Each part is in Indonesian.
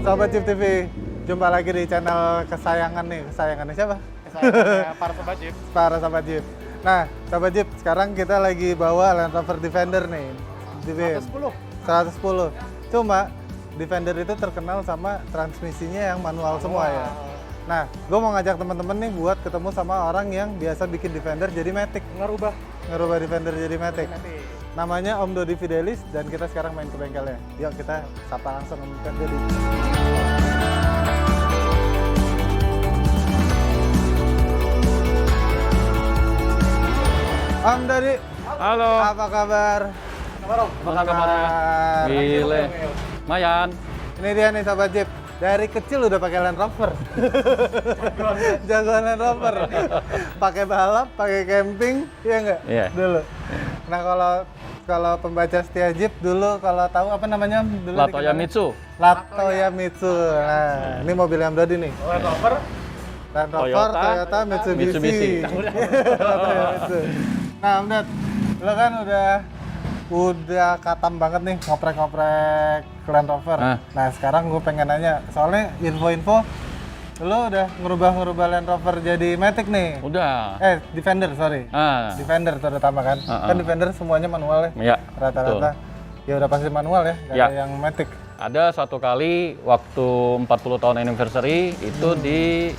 Sobat Jeep TV, jumpa lagi di channel kesayangannya siapa? Kesayangannya para Sobat Jeep. Para Sobat Jeep. Nah, Sobat Jeep, sekarang kita lagi bawa Land Rover Defender nih. 110. Cuma Defender itu terkenal sama transmisinya yang manual semua ya. Nah, gue mau ngajak temen-temen nih buat ketemu sama orang yang biasa bikin Defender jadi Matic. Ngerubah Defender jadi Matic. Namanya Om Dodi Fidelis dan kita sekarang main ke bengkelnya. Yuk kita sapa langsung Om Dodi. Om Dodi. Halo. Apa kabar? Apa kabarnya? Gile. Mayan. Ini dia nih Sobat Jeep. Dari kecil udah pakai Land Rover. Jagoan Land Rover. Pakai balap, pakai camping, iya nggak? Iya. Dulu. Nah kalau pembaca setia Jeep dulu kalau tahu apa namanya dulu Latoya Mitsu. Latoya Mitsu. Nah, ini mobil yang Dodi nih. Land Rover. Land Rover, Toyota, Mitsubishi. Latoya Mitsu. Nah, Om Dod, lo kan udah katam banget nih ngoprek-ngoprek Land Rover. Nah, sekarang gue pengen nanya, soalnya info-info lo udah ngerubah Land Rover jadi Matic nih. Udah. Defender, sorry. Defender terutama kan. Kan Defender semuanya manual ya? Iya. Rata-rata. Ya udah pasti manual ya, nggak ada yang Matic. Ada satu kali waktu 40 tahun anniversary itu di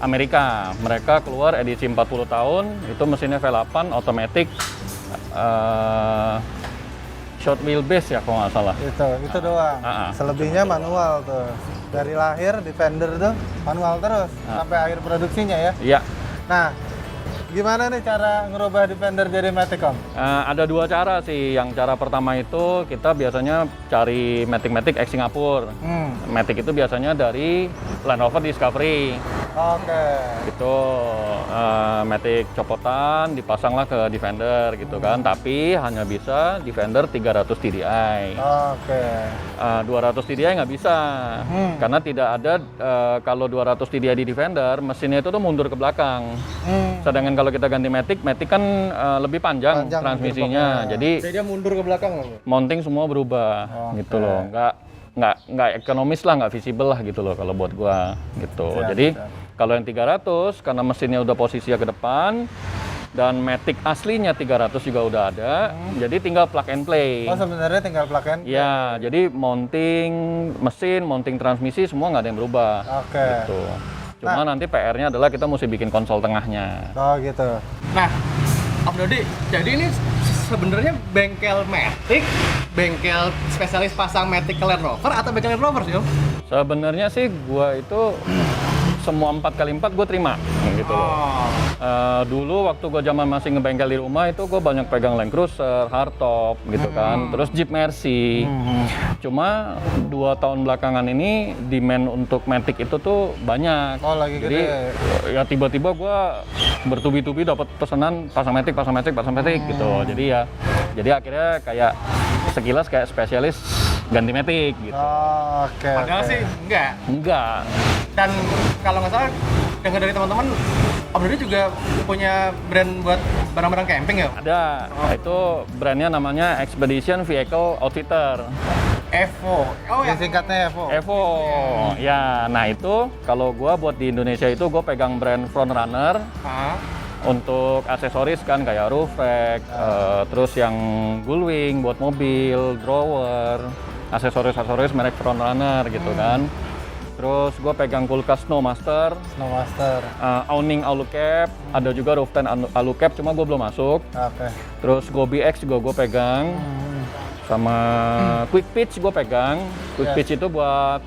Amerika. Mereka keluar edisi 40 tahun, itu mesinnya V8 automatic. Short wheelbase ya kalau nggak salah. Itu doang. Selebihnya manual tuh. Dari lahir Defender tuh manual terus sampai akhir produksinya ya. Iya. Nah, gimana nih cara ngerubah Defender jadi Matic, Om? Ada dua cara sih. Yang cara pertama itu kita biasanya cari Matic ex Singapura. Matic itu biasanya dari Land Rover Discovery. Oke. Gitu. Matic copotan dipasanglah ke Defender gitu kan. Tapi hanya bisa Defender 300 TDI. Oke. 200 TDI nggak bisa. Karena tidak ada kalau 200 TDI di Defender mesinnya itu tuh mundur ke belakang. Sedangkan kalau kita ganti Matic kan lebih panjang transmisinya. Jadi dia mundur ke belakang. mounting semua berubah gitu loh. Nggak ekonomis lah, nggak visible lah gitu loh kalau buat gua gitu. Jadi kalau yang 300 karena mesinnya udah posisinya ke depan dan Matic aslinya 300 juga udah ada. Jadi tinggal plug and play. Oh, sebenarnya tinggal plug and play. Ya, jadi mounting mesin, mounting transmisi semua nggak ada yang berubah. Oke. Gitu. Cuma nanti PR-nya adalah kita mesti bikin konsol tengahnya. Oh, gitu. Nah, Om Dodi, jadi ini sebenarnya bengkel Matic, bengkel spesialis pasang Matic ke Land Rover atau bengkel Land Rover sih, Om? Sebenarnya sih gua itu semua 4x4 gue terima gitu loh. Dulu waktu gue zaman masih ngebengkel di rumah itu gue banyak pegang Land Cruiser, hardtop gitu kan, terus Jeep Mercy. Cuma 2 tahun belakangan ini demand untuk Matic itu tuh banyak. Oh, lagi jadi gede. ya tiba-tiba gue bertubi-tubi dapat pesanan pasang Matic gitu. Jadi akhirnya kayak sekilas kayak spesialis ganti Matic gitu. Oh, oke. Padahal sih enggak. Dan kalau nggak salah dengar dari teman-teman, Om Dodi juga punya brand buat barang-barang camping ya? Ada. Nah, itu brandnya namanya Expedition Vehicle Outfitter. Evo. Oh, Yang singkatnya Evo. Evo. Ya, nah itu kalau gua buat di Indonesia itu gue pegang brand Frontrunner. Untuk aksesoris kan kayak roof rack, terus yang gullwing buat mobil, drawer, aksesoris merek Frontrunner gitu kan. Terus gue pegang kulkas Snowmaster, awning Alucap, ada juga roof tent Alucap, cuma gue belum masuk. Oke. Terus Gobi X juga gue pegang, sama Quick Pitch gue pegang. Quick Pitch itu buat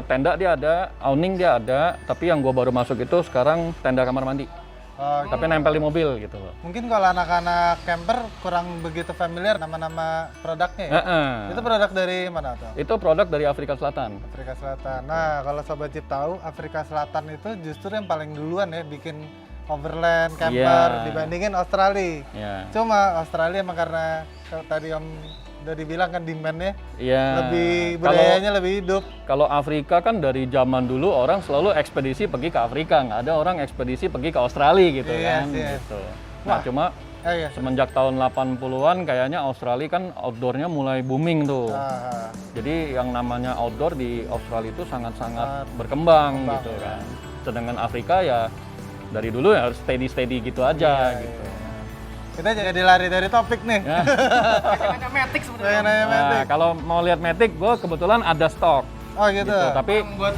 tenda dia ada, awning dia ada, tapi yang gue baru masuk itu sekarang tenda kamar mandi. Tapi nempel di mobil gitu loh. Mungkin kalau anak-anak camper kurang begitu familiar nama-nama produknya ya? Itu produk dari mana tuh? Itu produk dari Afrika Selatan. Afrika Selatan. Nah, kalau Sobat Jeep tahu, Afrika Selatan itu justru yang paling duluan ya bikin overland camper dibandingin Australia. Cuma Australia emang karena tadi Om udah dibilang kan demand-nya lebih budayanya lebih hidup. Kalau Afrika kan dari zaman dulu orang selalu ekspedisi pergi ke Afrika, nggak ada orang ekspedisi pergi ke Australia gitu kan. Gitu. Nah, cuma Iya. semenjak tahun 80-an kayaknya Australia kan outdoornya mulai booming tuh. Jadi yang namanya outdoor di Australia itu sangat-sangat berkembang gitu kan. Sedangkan Afrika ya dari dulu ya harus steady gitu aja gitu. Kita jadi lari dari topik nih. Ya. Nanya Matic sebenarnya. Nanya Matic. Nah, kalau mau lihat Matic, gue kebetulan ada stok. Oh gitu. Tapi Buat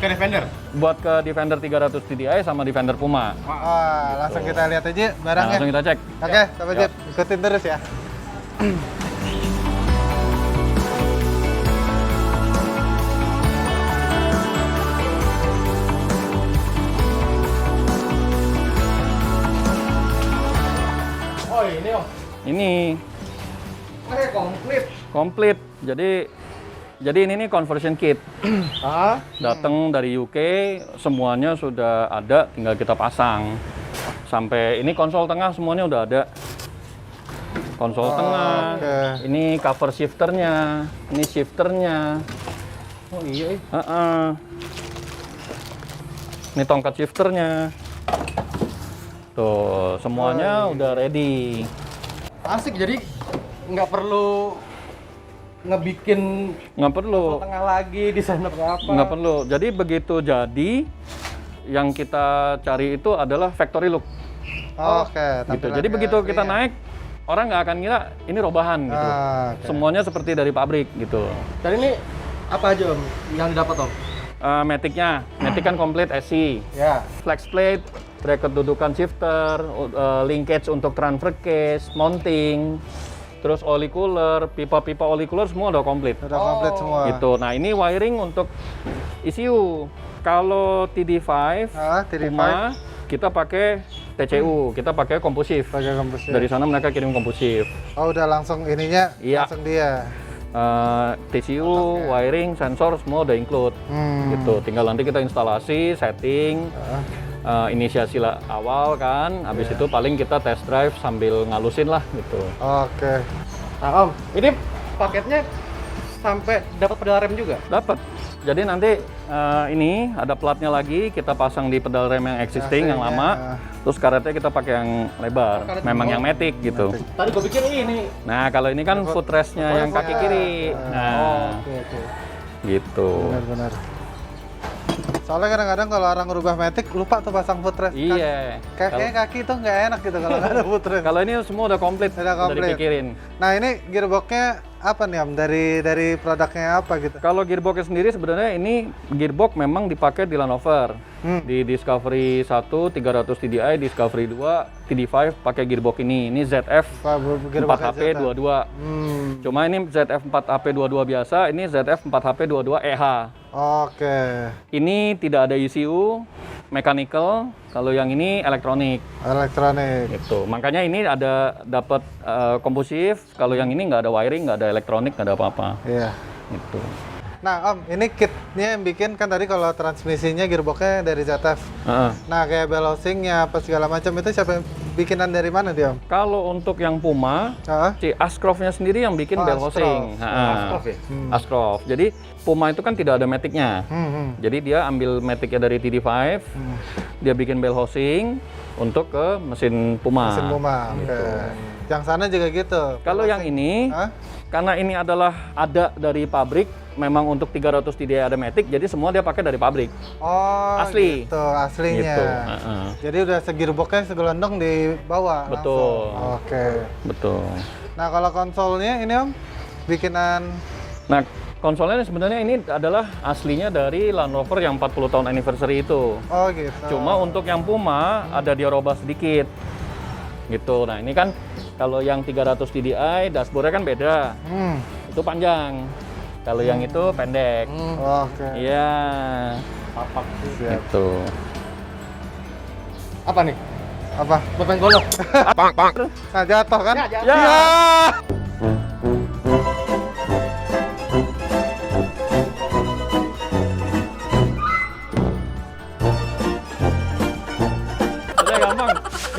ke Defender. buat ke Defender 300 TDI sama Defender Puma. Wah, langsung kita lihat aja Nah, barangnya. langsung kita cek. Oke, Sobat Yuk. Jeep, ikutin terus ya. Oh ini Om. Ini Komplit. komplit. Jadi ini nih conversion kit. Datang dari UK, semuanya sudah ada, tinggal kita pasang. Sampai ini konsol tengah semuanya udah ada. Konsol tengah. oke. Ini cover shifternya, ini shifternya. Oh iya. Ini tongkat shifternya. Tuh, semuanya udah ready. Asik, jadi nggak perlu ngebikin Nggak perlu. tengah lagi desain apa. Nggak perlu. Jadi begitu jadi, yang kita cari itu adalah factory look. Oke, Gitu. tampilannya Jadi begitu kita asli ya. naik, orang nggak akan ngira ini robahan gitu. Oke. Semuanya seperti dari pabrik gitu. Dan ini apa aja Om yang didapat Om? Matic-nya kan komplit SC. Ya. Flex plate, bracket dudukan shifter, linkage untuk transfer case, mounting, terus oli cooler, pipa-pipa oli cooler semua udah komplit. Udah komplit semua. Gitu. Nah, ini wiring untuk ECU. Kalau TD5, TD5. Puma, kita pakai TCU, kita pakai kompulsif. Pakai kompresor. Dari sana mereka kirim kompulsif. Oh, udah langsung ininya, Iya. langsung dia. TCU, wiring, sensor semua udah include. Gitu. Tinggal nanti kita instalasi, setting, inisiasi awal kan. Habis itu paling kita test drive sambil ngalusin lah gitu. Oke. Nah Om, ini paketnya sampai dapat pedal rem juga? Dapat. Jadi nanti ini ada platnya lagi, kita pasang di pedal rem yang existing yang lama. Terus karetnya kita pakai yang lebar, Karet memang bawah. yang Matic gitu. Tadi gue pikir ini. Nah, kalau ini kan footrestnya yang kaki kiri. Nah, Oke. gitu. Benar-benar. Soalnya kadang-kadang kalau orang rubah Matic lupa tuh pasang footrest. Iya. Kayaknya kaki tuh nggak enak gitu kalau nggak ada footrest. Kalau ini semua udah komplit, Udah komplit. dipikirin. Nah ini gearboxnya apa nih Om? Dari produknya apa gitu? Kalau gearbox sendiri sebenarnya ini gearbox memang dipakai di Land Rover. Di Discovery 1 300 TDI, Discovery 2 TD5 pakai gearbox ini. Ini ZF 4HP22. Cuma ini ZF 4HP22 biasa, ini ZF 4HP22 EH. Oke. Ini tidak ada ECU, mechanical. Kalau yang ini elektronik. Elektronik. Gitu. Makanya ini ada dapat kompulsif. Kalau yang ini nggak ada wiring, nggak ada elektronik, nggak ada apa-apa. Iya. Gitu. Nah Om, ini kitnya yang bikin kan tadi kalau transmisinya gearboxnya dari ZF. Heeh. Nah kayak bell housingnya apa segala macam itu siapa yang bikinan dari mana dia Om? Kalau untuk yang Puma, Heeh. si Ashcroft-nya sendiri yang bikin Oh, bell Ashcroft. housing. Ashcroft ya? Ashcroft. Jadi Puma itu kan tidak ada matic-nya. Jadi dia ambil matic-nya dari TD5, dia bikin bell housing untuk ke mesin Puma. Mesin Puma. Oke. Yang sana juga gitu. Kalau yang ini, Hah? karena ini adalah ada dari pabrik, memang untuk 300 TDI ada matic, jadi semua dia pakai dari pabrik. Oh, Asli. gitu, aslinya. Gitu. Heeh. Jadi udah segearboxnya segelondong dibawa Betul. langsung. Oke. Betul. Nah kalau konsolnya ini Om, bikinan Nah, konsolnya sebenarnya ini adalah aslinya dari Land Rover yang 40 tahun anniversary itu. oh gitu. Cuma untuk yang Puma ada dia robah sedikit. Gitu. Nah, ini kan kalau yang 300 TDI dashboardnya kan beda. Itu panjang. Kalau yang itu pendek. Oke. Iya. Papak. Siap. Gitu. Apa nih? Apa? Buat main golok. Nah jatuh kan? Ya, jatuh. Ya.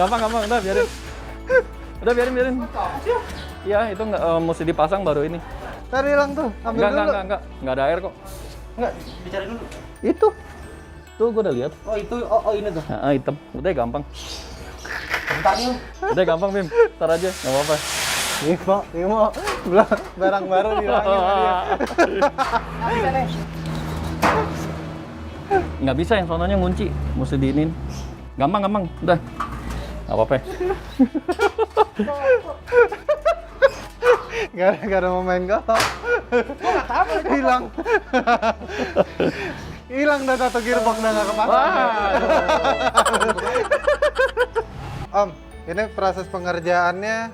Udah gampang, udah biarin. Udah biarin. Iya, itu nggak mesti dipasang baru ini. Tadi hilang tuh, ambil dulu. Nggak ada air kok. Enggak, dicari dulu. Itu, tuh gue udah lihat. Oh itu, oh ini tuh. Nah, hitam, udah gampang. Udah gampang Bim, ntar aja, nggak apa-apa. Imo, barang baru bilangin sama dia. Nggak bisa, yang sononya ngunci, mesti diinin. Gampang, udah. Nggak apa-apa. Gak ada mau main golf. Hilang. Hilang dah satu gearbox dah nggak kepake. Om, ini proses pengerjaannya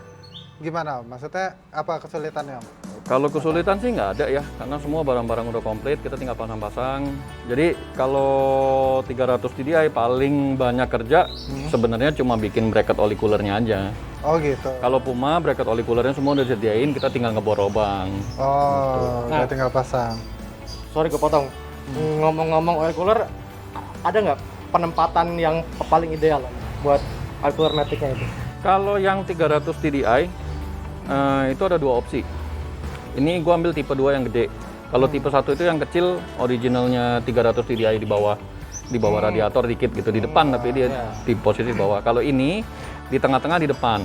gimana Om? Maksudnya apa kesulitannya Om? Kalau kesulitan sih nggak ada ya, karena semua barang-barang udah komplit, kita tinggal pasang-pasang. Jadi kalau 300 TDI paling banyak kerja sebenarnya cuma bikin bracket oli coolernya aja. Oh gitu. Kalau Puma bracket oli coolernya semua udah disediain, kita tinggal ngebor lubang. Oh, udah tinggal pasang. Sorry kepotong. Ngomong-ngomong oil cooler, ada nggak penempatan yang paling ideal buat oil cooler Matic-nya itu? Kalau yang 300 TDI itu ada dua opsi. Ini gua ambil tipe 2 yang gede. Kalau tipe 1 itu yang kecil, originalnya 300 TDI di bawah radiator dikit gitu di depan, tapi dia di posisi bawah. Kalau ini di tengah-tengah di depan.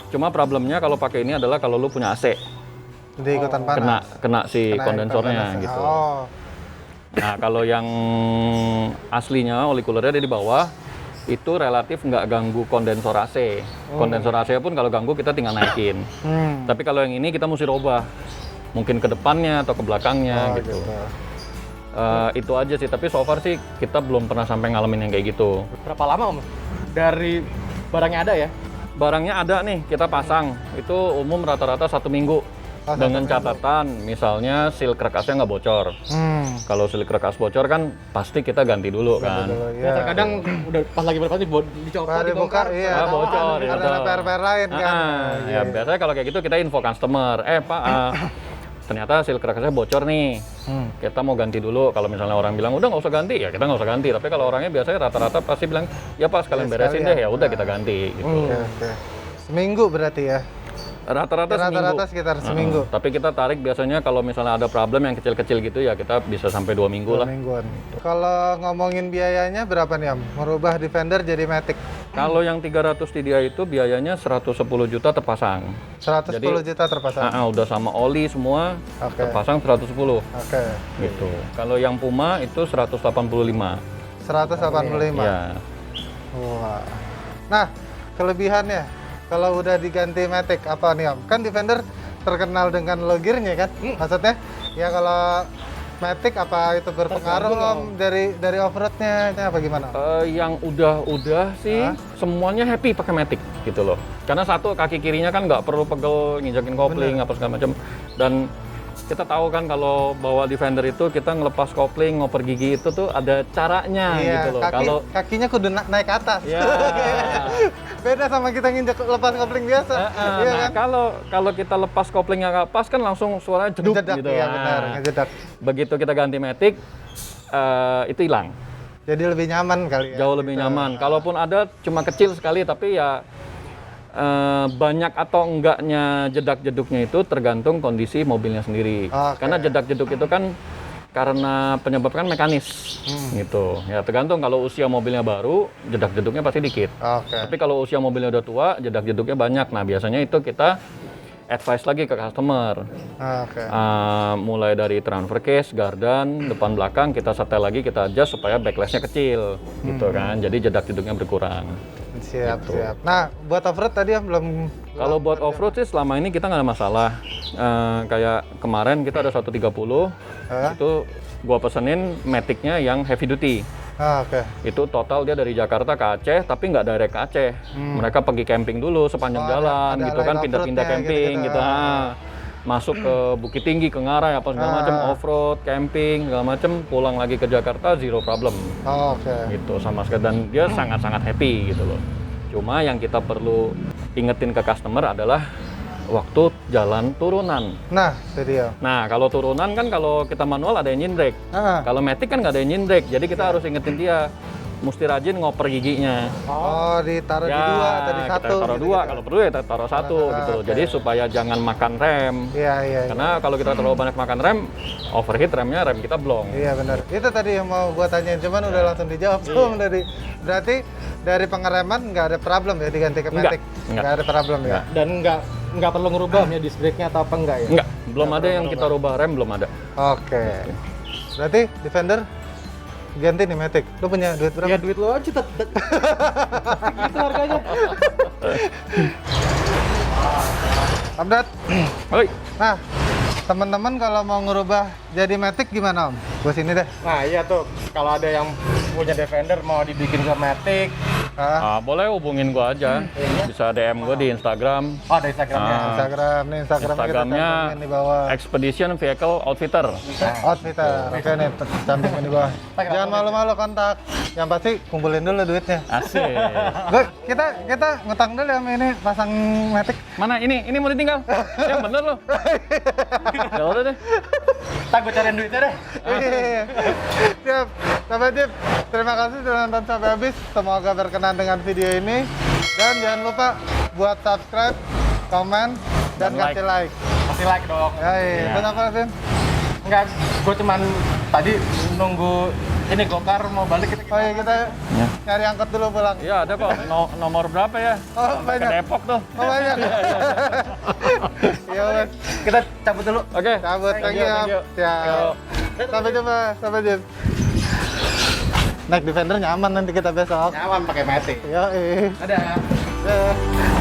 Cuma problemnya kalau pakai ini adalah kalau lu punya AC, Jadi ikutan panas. kena si Kena kondensornya panas. gitu. Oh, Nah, kalau yang aslinya oli coolernya ada di bawah, itu relatif nggak ganggu kondensor AC. Kondensor AC pun kalau ganggu kita tinggal naikin. Tapi kalau yang ini kita mesti robah, mungkin ke depannya atau ke belakangnya gitu. Itu aja sih. Tapi so far sih kita belum pernah sampai ngalamin yang kayak gitu. Berapa lama Om? Dari barangnya ada ya? Barangnya ada nih, kita pasang. Itu umum rata-rata 1 minggu. Dengan catatan, misalnya seal crack-asnya nggak bocor. Kalau seal crack-as bocor kan pasti kita ganti dulu kan. Ya, terkadang udah pas lagi berapa sih dicopot, dibuka, iya. Bocor. Ada gitu. repair lain kan. Ya biasanya kalau kayak gitu kita info customer, Pak, ternyata seal crack-asnya bocor nih. Kita mau ganti dulu. Kalau misalnya orang bilang udah nggak usah ganti, ya kita nggak usah ganti. Tapi kalau orangnya biasanya rata-rata pasti bilang, ya Pak sekalian beresin deh, ya udah kita ganti. Gitu. Oke. Seminggu berarti ya? Rata-rata seminggu. Rata-rata sekitar seminggu. Tapi kita tarik biasanya kalau misalnya ada problem yang kecil-kecil gitu ya kita bisa sampai 2 minggu lah. 2 mingguan. Kalau ngomongin biayanya berapa nih Om? Merubah Defender jadi Matic? Kalau yang 300 TDI itu biayanya 110 juta terpasang. 110 juta terpasang? Udah sama oli semua, terpasang 110. Oke. Gitu. Kalau yang Puma itu 185. 185? Ya. Wah. Nah, kelebihannya kalau udah diganti Matic apa nih Om? Kan Defender terkenal dengan low gear-nya kan? Maksudnya ya kalau Matic apa itu berpengaruh Om dari off-road-nya apa gimana? Yang udah sih semuanya happy pakai Matic gitu loh. Karena satu kaki kirinya kan nggak perlu pegel nginjakin kopling apa segala macam. Dan kita tahu kan kalau bawa Defender itu kita ngelepas kopling, ngoper gigi itu tuh ada caranya gitu loh. Kalau kakinya kudu naik ke atas. Ya. Beda sama kita nginjak lepas kopling biasa. Iya Nah, kan? kalau kita lepas koplingnya nggak pas kan langsung suaranya jeduk gitu. Iya benar, ngejedak. Begitu kita ganti Matic itu hilang. Jadi lebih nyaman kali ya. Jauh lebih nyaman. Kalaupun ada cuma kecil sekali tapi ya banyak atau enggaknya jedak-jeduknya itu tergantung kondisi mobilnya sendiri. Karena jedak-jeduk itu kan karena penyebabkan mekanis gitu. Ya tergantung kalau usia mobilnya baru, jedak-jeduknya pasti dikit. Tapi kalau usia mobilnya udah tua, jedak-jeduknya banyak. Nah, biasanya itu kita advice lagi ke customer. Mulai dari transfer case, gardan, depan belakang kita setel lagi, kita adjust supaya backlashnya kecil gitu kan. Jadi jedak-jeduknya berkurang. Siap. Nah, buat off-road tadi belum. Kalau buat off-road sih selama ini kita nggak ada masalah. Kayak kemarin kita ada 130, itu gua pesenin Matic-nya yang heavy duty. Itu total dia dari Jakarta ke Aceh, tapi nggak direct ke Aceh. Mereka pergi camping dulu sepanjang jalan, gitu kan, pindah-pindah camping gitu. Masuk ke Bukit Tinggi, ke Ngarai, apa segala macam, off-road, camping, segala macam, pulang lagi ke Jakarta, zero problem. Gitu, sama sekali. Dan dia sangat-sangat happy gitu loh. Cuma yang kita perlu ingetin ke customer adalah waktu jalan turunan. Nah, itu dia. Nah, kalau turunan kan kalau kita manual ada engine brake. Kalau Matic kan nggak ada engine brake, jadi kita harus ingetin dia. mesti rajin ngoper giginya. Oh, ditaruh di Ya, dua atau di kita satu? taruh gitu, dua, gitu. kalau perlu ya kita taruh satu gitu. oke. Jadi supaya jangan makan rem. Iya, iya. Karena kalau kita terlalu banyak makan rem, overheat remnya, rem kita blong. Iya benar. Itu tadi yang mau gua tanyain, cuman udah langsung dijawab Iya. Om tadi. Berarti dari pengereman nggak ada problem ya diganti ke Enggak, matic? enggak. Nggak ada problem ya? Enggak. Dan nggak perlu ngerubah ya disc brake-nya atau apa enggak ya? Enggak, belum ada yang kita rubah rem, belum ada. Oke. Berarti Defender ganti nih matic. Lu punya duit berapa? Ya duit lo aja gitu harganya. Update. Oi, Nah, teman-teman kalau mau ngerubah jadi matic gimana Om? Gua sini deh. Nah iya tuh, kalau ada yang punya Defender mau dibikin ke matic, Ah, boleh hubungin gua aja. Bisa DM gua di Instagram. oh ada Instagramnya. Ah. Instagram nih, Instagramnya kita Instagramnya cantumin di bawah. Expedition Vehicle Outfitter. Outfitter. Oke nih, cantumin di bawah. Jangan malu-malu kontak. Yang pasti kumpulin dulu duitnya. Asik. Kita ngutang dulu ya sama ini pasang matic. Mana ini mau ditinggal? Yang bener loh. Ya udah deh. Ntar gue cariin duitnya deh. Iya. Siap. Sahabat Jeep, terima kasih sudah nonton sampai habis. Semoga berkenan dengan video ini. Dan jangan lupa buat subscribe, komen, dan Dan kasih like. Kasih like dong. Ya, iya. Iya. Kenapa, Vin? Enggak, gue cuman tadi nunggu ini gokar mau balik kita. Oh iya, kita Ya. nyari angkot dulu pulang. Iya ada kok. Nomor berapa ya? Oh, Sampai ke banyak. Depok tuh. Oh, banyak. Iya, Mas. Kita cabut dulu. Oke. Cabut, thank you. Thank you. Siap. Sampai jumpa, sampai jumpa. Naik Defender nyaman nanti kita besok. Nyaman pakai matic. Yo, Dadah. eh.